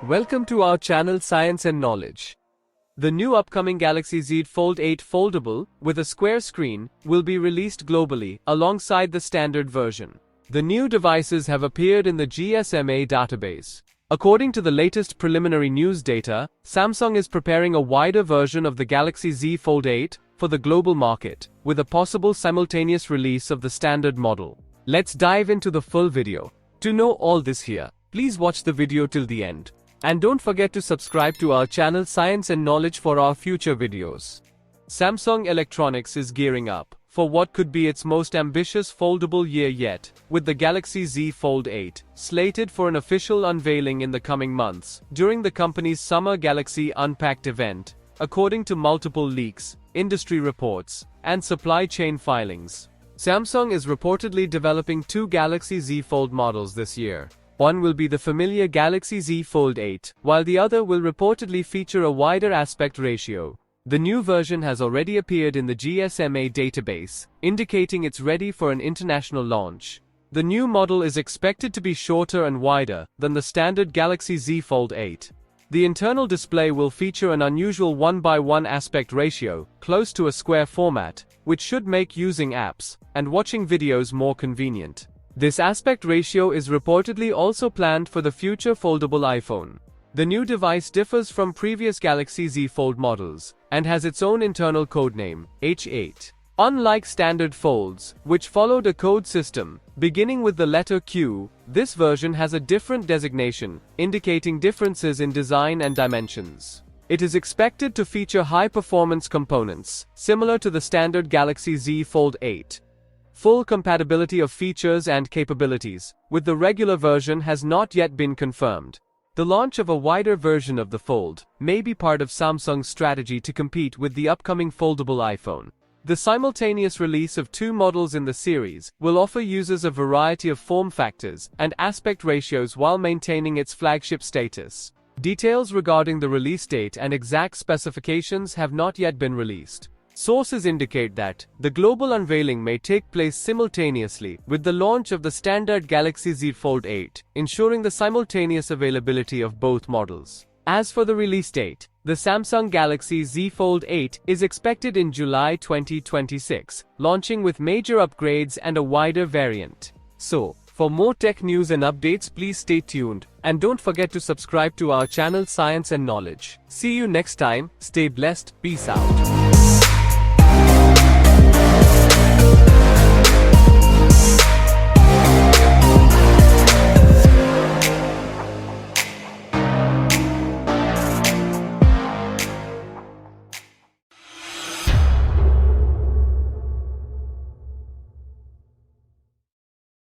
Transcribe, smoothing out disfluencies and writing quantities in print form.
Welcome to our channel Science and Knowledge. The new upcoming Galaxy Z Fold 8 foldable, with a square screen, will be released globally, alongside the standard version. The new devices have appeared in the GSMA database. According to the latest preliminary news data, Samsung is preparing a wider version of the Galaxy Z Fold 8 for the global market, with a possible simultaneous release of the standard model. Let's dive into the full video. To know all this here, please watch the video till the end. And don't forget to subscribe to our channel Science and Knowledge for our future videos. Samsung Electronics is gearing up for what could be its most ambitious foldable year yet, with the Galaxy Z Fold 8 slated for an official unveiling in the coming months during the company's Summer Galaxy Unpacked event, according to multiple leaks, industry reports, and supply chain filings. Samsung is reportedly developing two Galaxy Z Fold models this year. One will be the familiar Galaxy Z Fold 8, while the other will reportedly feature a wider aspect ratio. The new version has already appeared in the GSMA database, indicating it's ready for an international launch. The new model is expected to be shorter and wider than the standard Galaxy Z Fold 8. The internal display will feature an unusual 1:1 aspect ratio, close to a square format, which should make using apps and watching videos more convenient. This aspect ratio is reportedly also planned for the future foldable iPhone. The new device differs from previous Galaxy Z Fold models, and has its own internal codename, H8. Unlike standard folds, which followed a code system, beginning with the letter Q, this version has a different designation, indicating differences in design and dimensions. It is expected to feature high-performance components, similar to the standard Galaxy Z Fold 8. Full compatibility of features and capabilities with the regular version has not yet been confirmed. The launch of a wider version of the Fold may be part of Samsung's strategy to compete with the upcoming foldable iPhone. The simultaneous release of two models in the series will offer users a variety of form factors and aspect ratios while maintaining its flagship status. Details regarding the release date and exact specifications have not yet been released. Sources indicate that the global unveiling may take place simultaneously with the launch of the standard Galaxy Z Fold 8, ensuring the simultaneous availability of both models. As for the release date, the Samsung Galaxy Z Fold 8 is expected in July 2026, launching with major upgrades and a wider variant. So, for more tech news and updates, please stay tuned, and don't forget to subscribe to our channel Science and Knowledge. See you next time, stay blessed, peace out.